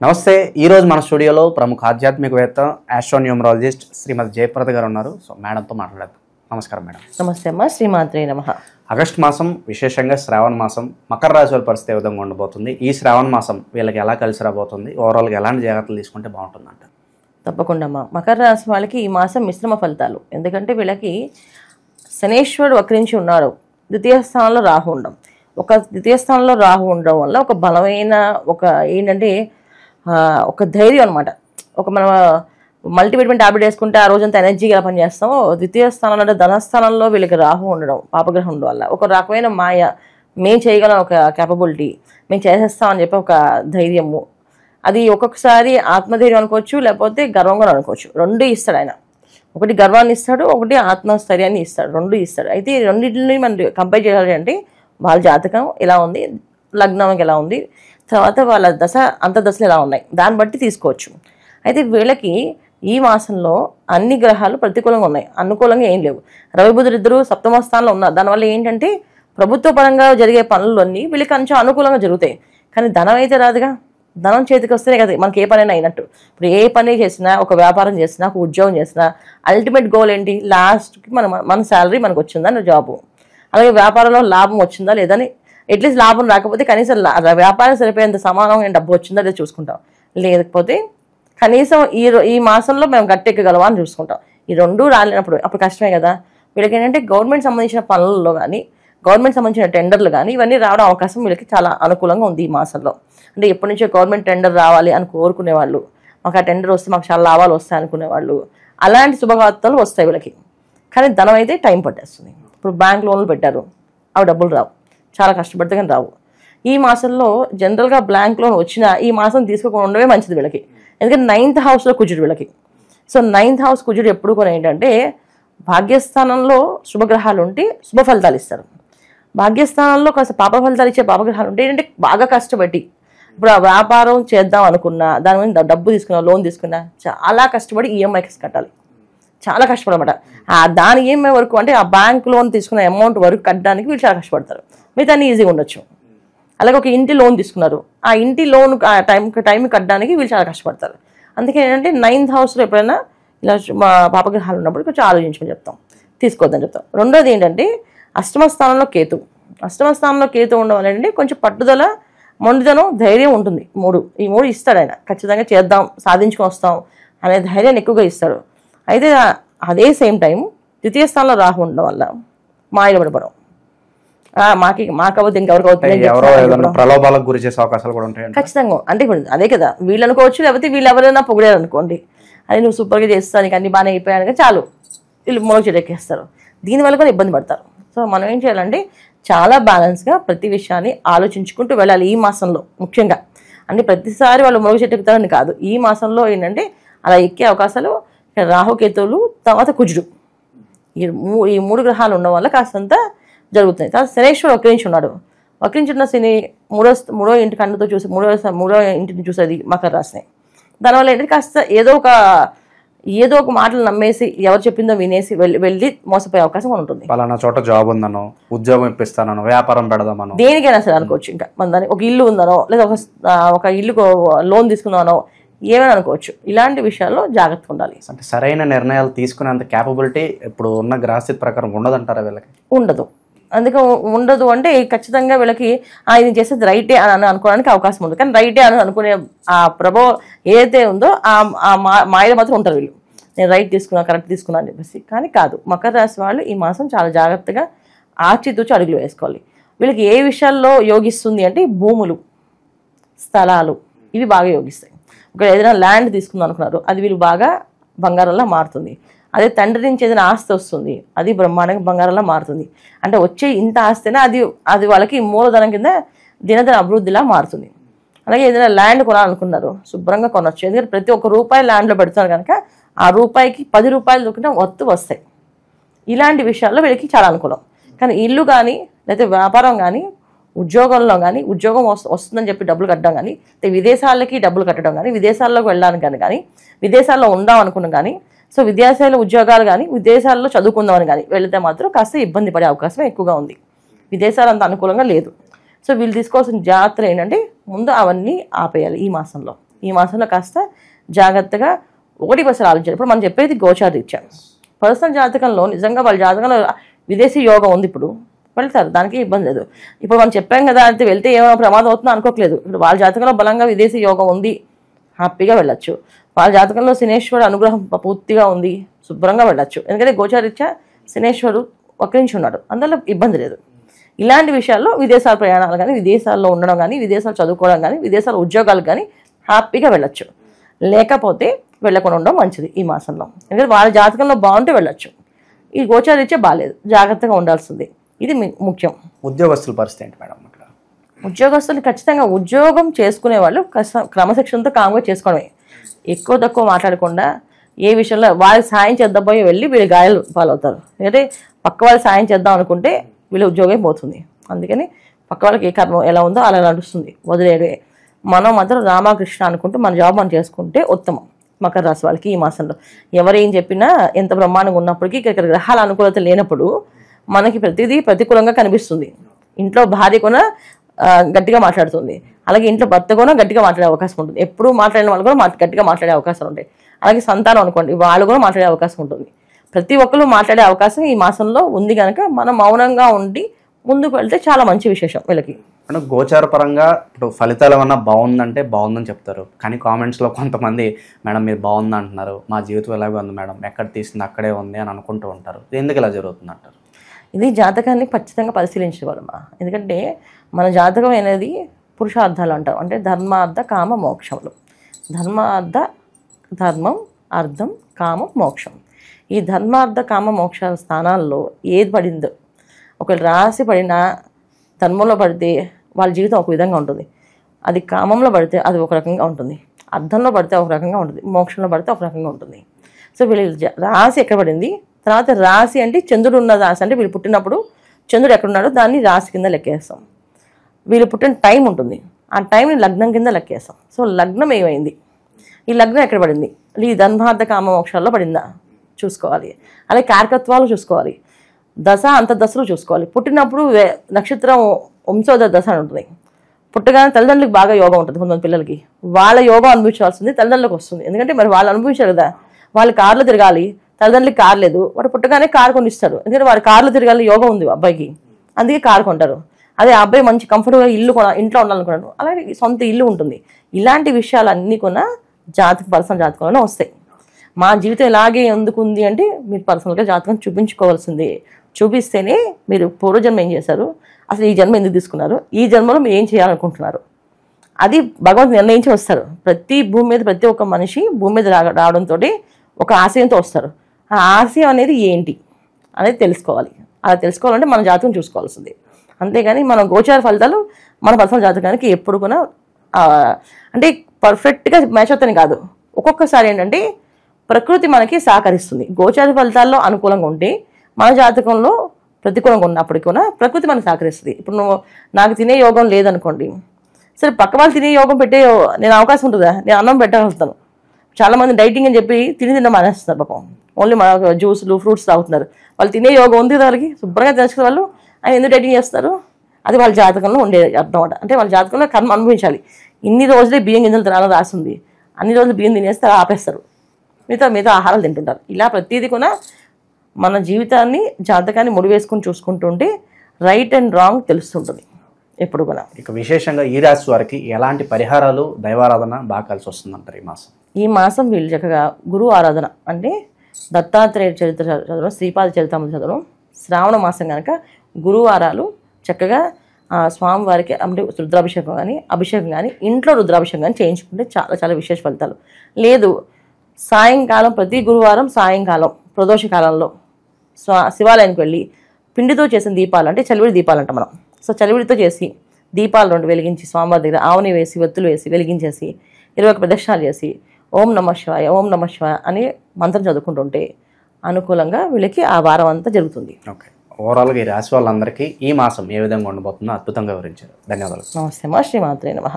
నమస్తే. ఈరోజు మన స్టూడియోలో ప్రముఖ ఆధ్యాత్మికవేత్త ఆస్ట్రోన్యూమరాలజిస్ట్ శ్రీమతి జయప్రద గారు ఉన్నారు. సో మేడంతో మాట్లాడదాం. నమస్కారం మేడం. నమస్తే అమ్మా. శ్రీమాత్రే నమః. ఆగస్టు మాసం, విశేషంగా శ్రావణ మాసం, మకర రాశి వారి పరిస్థితి ఏ విధంగా ఉండబోతుంది? ఈ శ్రావణ మాసం వీళ్ళకి ఎలా కలిసి రాబోతుంది? ఓవరాల్గా ఎలాంటి జాగ్రత్తలు తీసుకుంటే బాగుంటుందంట? తప్పకుండా అమ్మా. మకర రాశి వాళ్ళకి ఈ మాసం మిశ్రమ ఫలితాలు. ఎందుకంటే వీళ్ళకి శనేశ్వరుడు వక్రించి ఉన్నాడు, ద్వితీయ స్థానంలో రాహు ఉండడం. ద్వితీయ స్థానంలో రాహు ఉండడం వల్ల ఒక బలమైన ఏంటంటే ఒక ధైర్యం అనమాట. మనం మల్టీవిటమిన్ టాబ్లెట్ వేసుకుంటే ఆ రోజంతా ఎనర్జీగా పనిచేస్తాం. ద్వితీయ స్థానంలో అంటే ధనస్థానంలో వీళ్ళకి రాహు ఉండడం, పాపగ్రహం ఉండడం వల్ల ఒక రకమైన మాయ, మేము చేయగలం ఒక క్యాపబిలిటీ, మేము చేసేస్తామని చెప్పి ఒక ధైర్యము. అది ఒక్కొక్కసారి ఆత్మధైర్యం అనుకోవచ్చు, లేకపోతే గర్వంగా అనుకోవచ్చు. రెండు ఇస్తాడు ఆయన. ఒకటి గర్వాన్ని ఇస్తాడు, ఒకటి ఆత్మస్థైర్యాన్ని ఇస్తాడు. రెండు ఇస్తాడు. అయితే ఈ రెండింటిని మనం కంపేర్ చేయాలి అంటే వాళ్ళ జాతకం ఎలా ఉంది, లగ్నం ఎలా ఉంది, తర్వాత వాళ్ళ అంతర్దశలు ఎలా ఉన్నాయి, దాన్ని బట్టి తీసుకోవచ్చు. అయితే వీళ్ళకి ఈ మాసంలో అన్ని గ్రహాలు ప్రతికూలంగా ఉన్నాయి, అనుకూలంగా ఏం లేవు. రవి బుధుడు ఇద్దరు సప్తమ స్థానంలో ఉన్నారు. దానివల్ల ఏంటంటే ప్రభుత్వ పరంగా జరిగే పనులన్నీ వీళ్ళకి కొంచెం అనుకూలంగా జరుగుతాయి. కానీ ధనం అయితే రాదుగా. ధనం చేతికి వస్తేనే కదా మనకి ఏ పనైనా అయినట్టు. ఇప్పుడు ఏ పని చేసినా, ఒక వ్యాపారం చేసినా, ఒక ఉద్యోగం చేసినా అల్టిమేట్ గోల్ ఏంటి? లాస్ట్కి మన శాలరీ మనకు వచ్చిందా జాబు, అలాగే వ్యాపారంలో లాభం వచ్చిందా లేదని, అట్లీస్ట్ లాభం రాకపోతే కనీసం వ్యాపారం సరిపోయేంత సమానమైన డబ్బు వచ్చిందా లేదా చూసుకుంటాం. లేకపోతే కనీసం ఈ మాసంలో మేము గట్టెక్కగలమా అని చూసుకుంటాం. ఈ రెండు రాలేనప్పుడు అప్పుడు కష్టమే కదా. వీళ్ళకి ఏంటంటే గవర్నమెంట్ సంబంధించిన పనుల్లో కానీ, గవర్నమెంట్ సంబంధించిన టెండర్లు కానీ ఇవన్నీ రావడం అవకాశం వీళ్ళకి చాలా అనుకూలంగా ఉంది ఈ మాసంలో. అంటే ఎప్పటి నుంచో గవర్నమెంట్ టెండర్ రావాలి అని కోరుకునేవాళ్ళు, మాకు ఆ టెండర్ వస్తే మాకు చాలా లాభాలు వస్తాయి అనుకునేవాళ్ళు, అలాంటి శుభవార్తలు వస్తాయి వీళ్ళకి. కానీ ధనం అయితే టైం పట్టేస్తుంది. ఇప్పుడు బ్యాంక్ లోన్లు పెట్టారు, అవి డబ్బులు రావు, చాలా కష్టపడితే కానీ రావు. ఈ మాసంలో జనరల్గా బ్యాంక్ లోన్ వచ్చినా ఈ మాసం తీసుకోకుండా ఉండవే మంచిది వీళ్ళకి. ఎందుకంటే 9th హౌస్లో కుజుడు వీళ్ళకి. సో 9th హౌస్ కుజుడు ఎప్పుడు కూడా ఏంటంటే భాగ్యస్థానంలో శుభగ్రహాలు ఉంటే శుభ ఫలితాలు ఇస్తారు. భాగ్యస్థానంలో కాస్త పాప ఫలితాలు ఇచ్చే పాపగ్రహాలు ఉంటే ఏంటంటే బాగా కష్టపడి, ఇప్పుడు ఆ వ్యాపారం చేద్దాం అనుకున్నా, దాని మీద డబ్బు తీసుకున్నా, లోన్ తీసుకున్నా చాలా కష్టపడి ఈఎంఐకి కట్టాలి, చాలా కష్టపడమాట. దాని ఈఎంఐ వరకు అంటే ఆ బ్యాంక్ లోన్ తీసుకున్న అమౌంట్ వరకు కట్టడానికి వీళ్ళు చాలా కష్టపడతారు. మిగతా ఈజీగా ఉండొచ్చు. అలాగే ఒక ఇంటి లోన్ తీసుకున్నారు, ఆ ఇంటి లోన్ టైం కట్టడానికి వీళ్ళు చాలా కష్టపడతారు. అందుకే ఏంటంటే 9th హౌస్లో ఎప్పుడైనా ఇలా మా పాపగ్రహాలు ఉన్నప్పుడు కొంచెం ఆలోచించమని చెప్తాం, తీసుకోవద్దని చెప్తాం. రెండోది ఏంటంటే అష్టమ స్థానంలో కేతు. అష్టమ స్థానంలో కేతు ఉండడం వల్ల ఏంటంటే కొంచెం పట్టుదల, మొండితనం, ధైర్యం ఉంటుంది. ఈ మూడు ఇస్తాడు ఆయన. ఖచ్చితంగా చేద్దాం, సాధించుకొని వస్తాం అనే ధైర్యాన్ని ఎక్కువగా ఇస్తాడు. అయితే అదే సేమ్ టైం ద్వితీయ స్థానంలో రాహు ఉండడం వల్ల మాయలు పడిపోవడం, మాకవుతుంది ఇంకెవరికవుతుంది, ప్రలోభాలకు గురి చేసే అవకాశాలు కూడా ఉంటాయి ఖచ్చితంగా. అంటే అదే కదా, వీళ్ళు అనుకోవచ్చు, లేకపోతే వీళ్ళు ఎవరైనా పొగిడారు అనుకోండి, అది నువ్వు సూపర్గా చేస్తాను, నీకు అన్ని బాగానే అయిపోయాను కానీ చాలు వీళ్ళు మొలక చెట్టెక్కేస్తారు. దీనివల్ల కూడా ఇబ్బంది పడతారు. సో మనం ఏం చేయాలంటే చాలా బ్యాలెన్స్గా ప్రతి విషయాన్ని ఆలోచించుకుంటూ వెళ్ళాలి ఈ మాసంలో. ముఖ్యంగా అంటే ప్రతిసారి వాళ్ళు మొలక చెట్టు ఎక్కుతారని కాదు, ఈ మాసంలో ఏంటంటే అలా ఎక్కే అవకాశాలు రాహుకేతువులు, తర్వాత కుజుడు, ఈ మూడు గ్రహాలు ఉండడం వల్ల కాస్తంత జరుగుతుంది. తర్వాత శనేశ్వరుడు వక్రించి ఉన్నాడు. వక్రించున్న శని మూడో ఇంటి కన్నుతో చూసి మూడో ఇంటిని చూసేది మకర రాశిని. దానివల్ల ఏంటంటే కాస్త ఏదో ఒక మాటలు నమ్మేసి ఎవరు చెప్పిందో వినేసి వెళ్ళి మోసపోయే అవకాశం ఉంటుంది. పలానా చోట జాబ్ ఉందనో, ఉద్యోగం ఇప్పిస్తానో, వ్యాపారం పెడదామనో, దేనికైనా సరే అనుకోవచ్చు. ఇంకా మన దాన్ని ఒక ఇల్లు ఉందనో, లేదా ఒక ఇల్లుకు లోన్ తీసుకుందానో, ఏమైనా అనుకోవచ్చు. ఇలాంటి విషయాల్లో జాగ్రత్తగా ఉండాలి. అంటే సరైన నిర్ణయాలు తీసుకునేంత క్యాపబిలిటీ ఇప్పుడు ఉన్న గ్రహస్థితి ప్రకారం ఉండదంటారా వీళ్ళకి? ఉండదు. అందుకే ఉండదు అంటే ఖచ్చితంగా వీళ్ళకి ఇది చేసేది రైటే అని అనుకోవడానికి అవకాశం ఉంది. కానీ రైటే అని అనుకునే ఆ ప్రభావం ఏదైతే ఉందో ఆ మాయలో మాత్రం ఉంటారు వీళ్ళు. నేను రైట్ తీసుకున్నా, కరెక్ట్ తీసుకున్నా అని చెప్పేసి. కానీ కాదు, మకర రాశి వాళ్ళు ఈ మాసం చాలా జాగ్రత్తగా ఆచితూచి అడుగులు వేసుకోవాలి. వీళ్ళకి ఏ విషయాల్లో యోగిస్తుంది అంటే భూములు, స్థలాలు, ఇవి బాగా యోగిస్తాయి. ఒక ఏదైనా ల్యాండ్ తీసుకుందాం అనుకున్నారు, అది వీళ్ళు బాగా బంగారంలా మారుతుంది. అదే తండ్రి నుంచి ఏదైనా ఆస్తి వస్తుంది, అది బ్రహ్మాండంగా బంగారంలా మారుతుంది. అంటే వచ్చే ఇంత ఆస్తేనే అది వాళ్ళకి మూలధనం కింద దినదిన అభివృద్ధిలా మారుతుంది. అలాగే ఏదైనా ల్యాండ్ కొనాలనుకున్నారు, శుభ్రంగా కొనవచ్చు. ఎందుకంటే ప్రతి ఒక్క రూపాయి ల్యాండ్లో పెడుతున్నారు కనుక ఆ రూపాయికి 10 రూపాయలు దొరికిన వస్తాయి. ఇలాంటి విషయాల్లో వీళ్ళకి చాలా అనుకూలం. కానీ ఇల్లు కానీ, లేకపోతే వ్యాపారం కానీ, ఉద్యోగంలో కానీ, ఉద్యోగం వస్తుందని చెప్పి డబ్బులు కట్టడం కానీ, విదేశాలకి డబ్బులు కట్టడం కానీ, విదేశాల్లోకి వెళ్ళడానికి కానీ, విదేశాల్లో ఉందాం అనుకున్నాం కానీ, సో విదేశాల్లో ఉద్యోగాలు కానీ, విదేశాల్లో చదువుకుందామని కానీ వెళితే మాత్రం కాస్త ఇబ్బంది పడే అవకాశం ఎక్కువగా ఉంది. విదేశాలు అంత అనుకూలంగా లేదు. సో వీళ్ళు తీసుకోవాల్సిన జాగ్రత్తలు ఏంటంటే ముందు అవన్నీ ఆపేయాలి ఈ మాసంలో. ఈ మాసంలో కాస్త జాగ్రత్తగా ఒకటి బస్సులు ఆలోచించారు. ఇప్పుడు మనం చెప్పేది గోచార రీత్యా. పర్సనల్ జాతకంలో నిజంగా వాళ్ళ జాతకంలో విదేశీ యోగం ఉంది, ఇప్పుడు వెళ్తారు, దానికి ఇబ్బంది లేదు. ఇప్పుడు మనం చెప్పాం కదా, అయితే వెళ్తే ఏమైనా ప్రమాదం అవుతుందో అనుకోవట్లేదు. ఇప్పుడు వాళ్ళ జాతకంలో బలంగా విదేశీ యోగం ఉంది, హ్యాపీగా వెళ్ళొచ్చు. వాళ్ళ జాతకంలో శనేశ్వరుడు అనుగ్రహం పూర్తిగా ఉంది, శుభ్రంగా వెళ్ళొచ్చు. ఎందుకంటే గోచారీత్యా శనేశ్వరుడు వక్రించి ఉన్నాడు, అందులో ఇబ్బంది లేదు. ఇలాంటి విషయాల్లో విదేశాల ప్రయాణాలు కానీ, విదేశాల్లో ఉండడం కానీ, విదేశాలు చదువుకోవడం కానీ, విదేశాల ఉద్యోగాలు కానీ హ్యాపీగా వెళ్ళొచ్చు. లేకపోతే వెళ్ళకుండా ఉండడం మంచిది ఈ మాసంలో. ఎందుకంటే వాళ్ళ జాతకంలో బాగుంటే వెళ్ళొచ్చు. ఈ గోచారీత్యా బాగాలేదు, జాగ్రత్తగా ఉండాల్సింది. ఇది ముఖ్యం. ఉద్యోగస్తుల పరిస్థితి ఏంటి మేడం? ఇక్కడ ఉద్యోగస్తులు ఖచ్చితంగా ఉద్యోగం చేసుకునే వాళ్ళు క్రమశిక్షణతో కామ్గా చేసుకోవడమే. ఎక్కువ తక్కువ మాట్లాడకుండా ఏ విషయంలో వాళ్ళకి సాయం చేద్దాం పోయి వెళ్ళి వీళ్ళు గాయాలు పాలవుతారు. అంటే పక్క వాళ్ళు సాయం చేద్దాం అనుకుంటే వీళ్ళ ఉద్యోగం పోతుంది. అందుకని పక్క వాళ్ళకి ఏ కర్మ ఎలా ఉందో అలా నడుస్తుంది, వదిలేదే. మనం మాత్రం రామకృష్ణ అనుకుంటూ మన జాబ్ మనం చేసుకుంటే ఉత్తమం. మకర రాశి వాళ్ళకి ఈ మాసంలో ఎవరేం చెప్పినా, ఎంత బ్రహ్మాండంగా ఉన్నప్పటికీ ఇక్కడ గ్రహాల అనుకూలత లేనప్పుడు మనకి ప్రతిదీ ప్రతికూలంగా కనిపిస్తుంది. ఇంట్లో భార్య కూడా గట్టిగా మాట్లాడుతుంది, అలాగే ఇంట్లో భర్త కూడా గట్టిగా మాట్లాడే అవకాశం ఉంటుంది. ఎప్పుడు మాట్లాడిన వాళ్ళు కూడా గట్టిగా మాట్లాడే అవకాశాలు ఉంటాయి. అలాగే సంతానం అనుకోండి, వాళ్ళు కూడా మాట్లాడే అవకాశం ఉంటుంది. ప్రతి ఒక్కరు మాట్లాడే అవకాశం ఈ మాసంలో ఉంది కనుక మనం మౌనంగా ఉండి ముందుకు వెళ్తే చాలా మంచి విశేషం వీళ్ళకి. అంటే గోచార పరంగా ఇప్పుడు ఫలితాలు ఏమన్నా బాగుందంటే బాగుందని చెప్తారు, కానీ కామెంట్స్లో కొంతమంది మేడం మీరు బాగుంది అంటున్నారు, మా జీవితం ఎలాగే ఉంది మేడం, ఎక్కడ తీసింది అక్కడే ఉంది అని అనుకుంటూ ఉంటారు. ఎందుకు ఇలా జరుగుతుంది అంటారు? ఇది జాతకాన్ని ఖచ్చితంగా పరిశీలించగలమా. ఎందుకంటే మన జాతకం అనేది పురుషార్థాలు అంటారు, అంటే ధర్మార్థ కామ మోక్షములు. ధర్మం, అర్థం, కామం, మోక్షం. ఈ ధర్మార్థ కామ మోక్ష స్థానాల్లో ఏది పడిందో, ఒకవేళ రాసి పడినా ధర్మంలో పడితే వాళ్ళ జీవితం ఒక విధంగా ఉంటుంది, అది కామంలో పడితే అది ఒక రకంగా ఉంటుంది, అర్థంలో పడితే ఒక రకంగా ఉంటుంది, మోక్షంలో పడితే ఒక రకంగా ఉంటుంది. సో వీళ్ళు రాశి ఎక్కడ పడింది, తర్వాత రాశి అంటే చంద్రుడు ఉన్న రాశి, అంటే వీళ్ళు పుట్టినప్పుడు చంద్రుడు ఎక్కడున్నాడో దాన్ని రాశి కింద లెక్కేస్తాం. వీళ్ళు పుట్టిన టైం ఉంటుంది, ఆ టైంని లగ్నం కింద లెక్కేస్తాం. సో లగ్నం ఏమైంది, ఈ లగ్నం ఎక్కడ పడింది, ఈ ధర్మార్థ కామ మోక్షాల్లో పడిందా చూసుకోవాలి. అలాగే కారకత్వాలు చూసుకోవాలి, దశ అంతర్దశలు చూసుకోవాలి. పుట్టినప్పుడు నక్షత్రం వంశోదయ దశ అని ఉంటుంది. పుట్టగానే తల్లిదండ్రులకు బాగా యోగం ఉంటుంది. కొంతమంది పిల్లలకి వాళ్ళ యోగం అనుభవించాల్సింది తల్లిదండ్రులకు వస్తుంది. ఎందుకంటే మరి వాళ్ళు అనుభవించారు కదా, వాళ్ళు కార్లు తిరగాలి, తల్లిదండ్రులకి కారు లేదు, వాడు పుట్టగానే కారు కొనిస్తారు. ఎందుకంటే వాడు కార్లు తిరగాలి యోగం ఉంది అబ్బాయికి, అందుకే కారు కొంటారు. అదే ఆ అబ్బాయి మంచి కంఫర్ట్గా ఇంట్లో ఉండాలనుకున్నాడు, అలాగే సొంత ఇల్లు ఉంటుంది. ఇలాంటి విషయాలన్నీ కూడా పర్సనల్ జాతకంలోనే వస్తాయి. మా జీవితం ఇలాగే ఎందుకుంది అంటే మీరు పర్సనల్గా జాతకం చూపించుకోవాల్సిందే. చూపిస్తేనే మీరు పూర్వజన్మ ఏం చేశారు, అసలు ఈ జన్మ ఎందుకు తీసుకున్నారు, ఈ జన్మలో మీరు ఏం చేయాలనుకుంటున్నారు, అది భగవంతుడు నిర్ణయించి వస్తారు. భూమి మీద ప్రతి ఒక్క మనిషి భూమి మీద రావడంతో ఒక ఆశయంతో వస్తారు. ఆ ఆశయం అనేది ఏంటి అనేది తెలుసుకోవాలి. అలా తెలుసుకోవాలంటే మన జాతకం చూసుకోవాల్సింది. అంతేగాని మన గోచార ఫలితాలు మన పర్సనల్ జాతకానికి ఎప్పుడు కూడా అంటే పర్ఫెక్ట్గా మ్యాచ్ అవుతాయి కాదు. ఒక్కొక్కసారి ఏంటంటే ప్రకృతి మనకి సహకరిస్తుంది. గోచార ఫలితాల్లో అనుకూలంగా ఉంటే మన జాతకంలో ప్రతికూలంగా ఉన్నప్పటికీ కూడా ప్రకృతి మనకు సహకరిస్తుంది. ఇప్పుడు నాకు తినే యోగం లేదనుకోండి, సరే పక్క వాళ్ళు తినే యోగం పెట్టే నేను అవకాశం ఉంటుందా, నేను అన్నం పెట్టగలుగుతాను. చాలామంది డైటింగ్ అని చెప్పి తినడం మానేస్తున్నారు పాపం, ఓన్లీ మన జ్యూసులు ఫ్రూట్స్ తాగుతున్నారు. వాళ్ళు తినే యోగం ఉంది కదా వాళ్ళకి, శుభ్రంగా తెలుసుకునే వాళ్ళు ఆయన ఎందుకు డైటింగ్ చేస్తారు, అది వాళ్ళ జాతకంలో ఉండే అర్థం. అంటే వాళ్ళ జాతకంలో కర్మ అనుభవించాలి. ఇన్ని రోజులే బియ్యం గింజలు తినాలని రాసింది, అన్ని రోజులు బియ్యం తినేస్తే ఆపేస్తారు, మిగతా ఆహారాలు తింటుంటారు. ఇలా ప్రతిదీ కూడా మన జీవితాన్ని జాతకాన్ని ముడివేసుకుని చూసుకుంటుంటే రైట్ అండ్ రాంగ్ తెలుస్తుంటుంది ఎప్పుడు కూడా. ఇక విశేషంగా ఈ రాశి వారికి ఎలాంటి పరిహారాలు దైవారాధన బాగా కలిసి వస్తుందంటారు ఈ మాసం? ఈ మాసం వీళ్ళు చక్కగా గురువు ఆరాధన, అంటే దత్తాత్రేయ చరిత్ర చదవడం, శ్రీపాద చరిత్రములు చదవడం. శ్రావణ మాసం కనుక గురువారాలు చక్కగా స్వామివారికి అంటే రుద్రాభిషేకం కానీ అభిషేకం కానీ ఇంట్లో రుద్రాభిషేకం కానీ చేయించుకుంటే చాలా చాలా విశేష ఫలితాలు. లేదు సాయంకాలం ప్రతి గురువారం సాయంకాలం ప్రదోష కాలంలో శివాలయానికి వెళ్ళి పిండితో చేసిన దీపాలు, అంటే చలివిడి దీపాలు అంట మనం. సో చలివిడితో చేసి దీపాలు 2 వెలిగించి స్వామివారి దగ్గర ఆవుని వేసి ఒత్తులు వేసి వెలిగించేసి 21 ప్రదక్షిణాలు చేసి ఓం నమః శివాయ ఓం నమః శివాయ అని మంత్రం చదువుకుంటుంటే అనుకూలంగా వీళ్ళకి ఆ వారం అంతా జరుగుతుంది. ఓకే, ఓవరాల్గా ఈ రాశి వాళ్ళందరికీ ఈ మాసం ఏ విధంగా ఉండబోతుందో అద్భుతంగా వివరించారు. ధన్యవాదాలు. నమస్తే మా శ్రీమాత్రే నమః.